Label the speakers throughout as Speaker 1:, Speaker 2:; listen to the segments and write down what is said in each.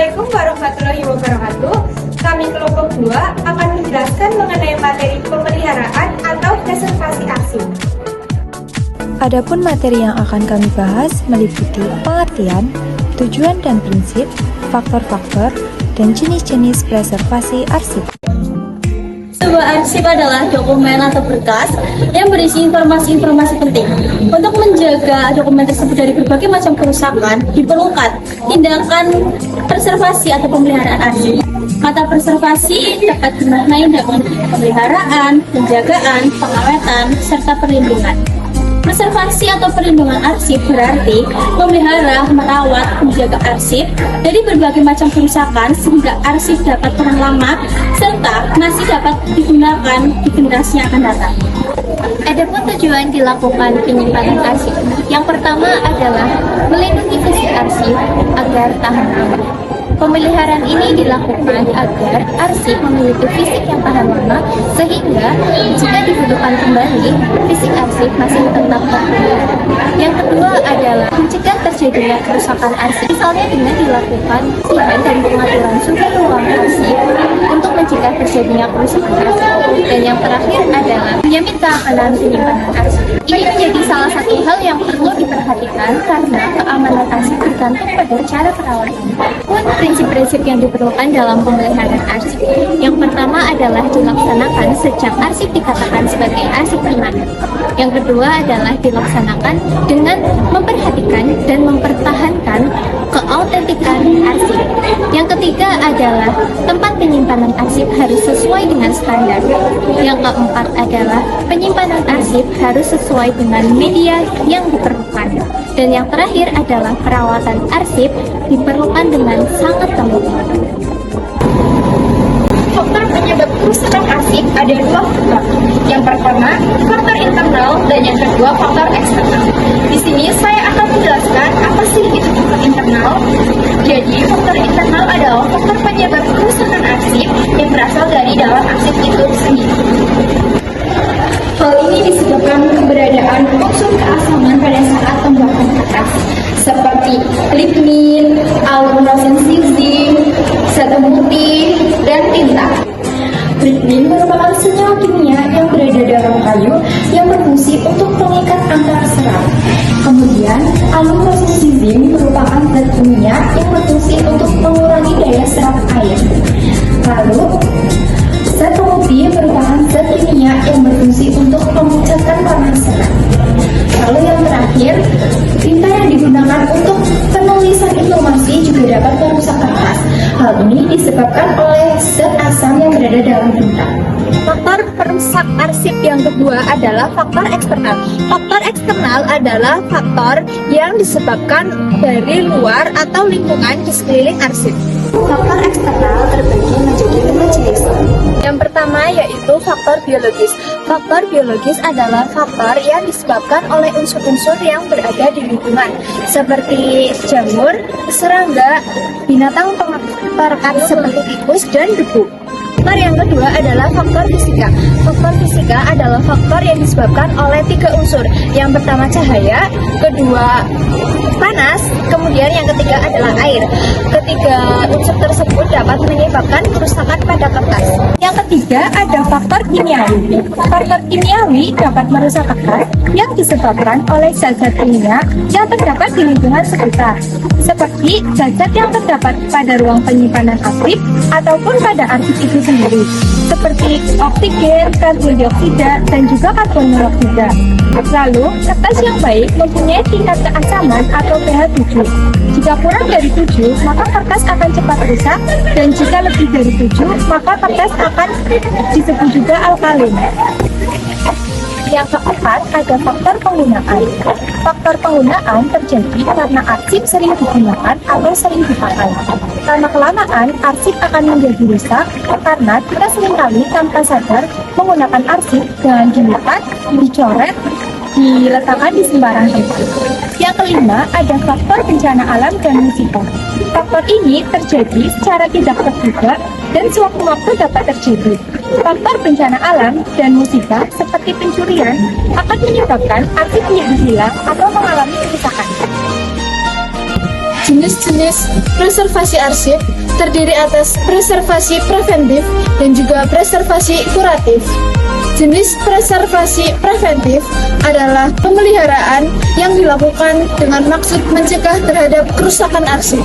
Speaker 1: Assalamualaikum warahmatullahi wabarakatuh. Kami kelompok 2 akan menjelaskan mengenai materi pemeliharaan atau preservasi arsip.
Speaker 2: Adapun materi yang akan kami bahas meliputi pengertian, tujuan dan prinsip, faktor-faktor, dan jenis-jenis preservasi arsip.
Speaker 3: Sebuah arsip adalah dokumen atau berkas yang berisi informasi-informasi penting. Untuk menjaga dokumen tersebut dari berbagai macam kerusakan, diperlukan tindakan preservasi atau pemeliharaan arsip. Kata preservasi dapat dimaknai dengan pemeliharaan, penjagaan, pengawetan, serta perlindungan. Preservasi atau perlindungan arsip berarti memelihara, merawat, menjaga arsip dari berbagai macam kerusakan sehingga arsip dapat tahan lama serta masih dapat digunakan di generasi yang akan datang.
Speaker 4: Adapun tujuan dilakukan penyimpanan arsip, yang pertama adalah melindungi fisik arsip agar tahan lama. Pemeliharaan ini dilakukan agar arsip memiliki fisik yang tahan lama sehingga jika dibutuhkan kembali, fisik arsip masih tetap terpelihara. Yang kedua adalah mencegah terjadinya kerusakan arsip, misalnya dengan dilakukan pembersihan dan pengaturan suhu ruang arsip untuk mencegah terjadinya kerusakan arsip. Dan yang terakhir adalah menjamin keamanan penyimpanan arsip. Ini menjadi salah satu hal yang perlu diperhatikan karena keamanan arsip bergantung pada cara perawatan. Prinsip-prinsip yang diperlukan dalam pemeliharaan arsip. Yang pertama adalah dilaksanakan sejak arsip dikatakan sebagai arsip permanen. Yang kedua adalah dilaksanakan dengan memperhatikan dan mempertahankan keautentikan arsip. Yang ketiga adalah tempat penyimpanan arsip harus sesuai dengan standar. Yang keempat adalah penyimpanan arsip harus sesuai dengan media yang diperlukan. Dan yang terakhir adalah perawatan arsip diperlukan dengan sangat tanggung.
Speaker 1: Faktor penyebab kerusakan arsip ada 2 faktor. Yang pertama, faktor internal dan yang kedua, faktor eksternal. Di sini saya akan menjelaskan apa sih itu faktor internal. Jadi, faktor internal adalah faktor penyebab kerusakan arsip yang berasal dari dalam arsip itu sendiri. Hal ini disebabkan keberadaan unsur keasaman pada saat pembuatan kertas, seperti lignin, aluminum sizing, zat pemutih, dan tinta. Lignin merupakan senyawa kimia yang berada dalam kayu yang berfungsi untuk mengikat antar serat. Kemudian, aluminum sizing merupakan zat kimia yang berfungsi untuk mengurangi daya serap air. Lalu, zat pemutih merupakan zat kimia yang berfungsi untuk memecahkan warna serat. Lalu yang terakhir, tinta yang digunakan untuk penulisan informasi juga dapat merusak kertas. Hal ini disebabkan oleh zat asam yang berada dalam tinta.
Speaker 3: Faktor perusak arsip yang kedua adalah faktor eksternal. Faktor eksternal adalah faktor yang disebabkan dari luar atau lingkungan di sekeliling arsip.
Speaker 1: Faktor eksternal terbagi menjadi 5 jenis.
Speaker 3: Yang pertama yaitu faktor biologis. Faktor biologis adalah faktor yang disebabkan oleh unsur-unsur yang berada di lingkungan, seperti jamur, serangga, binatang perekat seperti tikus, dan debu. Faktor yang kedua adalah faktor fisika. Faktor fisika adalah faktor yang disebabkan oleh 3 unsur. Yang pertama cahaya, kedua panas, kemudian yang ketiga adalah air. Ketiga unsur tersebut dapat menyebabkan kerusakan pada kertas. Yang ketiga ada faktor kimiawi. Faktor kimiawi dapat merusak kertas yang disebabkan oleh zat-zat kimia yang terdapat di lingkungan sekitar, seperti zat-zat yang terdapat pada ruang penyimpanan arsip ataupun pada arsip itu sendiri, seperti oksigen, karbon dioksida, dan juga karbon monoksida. Lalu, kertas yang baik mempunyai tingkat keasaman atau pH 7. Jika kurang dari 7, maka kertas akan cepat rusak, dan jika lebih dari 7, maka kertas akan disebut juga alkalin. Yang keempat, ada faktor penggunaan. Faktor penggunaan terjadi karena arsip sering digunakan atau sering dipakai. Lama-kelamaan, arsip akan menjadi rusak karena kita seringkali tanpa sadar menggunakan arsip dengan dilipat, dicoret, diletakkan di sembarang tempat. Yang kelima, ada faktor bencana alam dan musibah. Faktor ini terjadi secara tidak terduga dan sewaktu-waktu dapat terjadi. Faktor bencana alam dan musibah seperti pencurian akan menyebabkan arsip menjadi hilang atau mengalami kerusakan. Jenis-jenis preservasi arsip terdiri atas preservasi preventif dan juga preservasi kuratif. Jenis preservasi preventif adalah pemeliharaan yang dilakukan dengan maksud mencegah terhadap kerusakan arsip.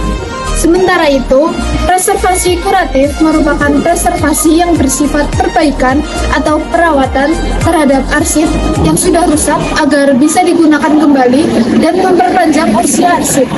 Speaker 3: Sementara itu, preservasi kuratif merupakan preservasi yang bersifat perbaikan atau perawatan terhadap arsip yang sudah rusak agar bisa digunakan kembali dan memperpanjang usia arsip.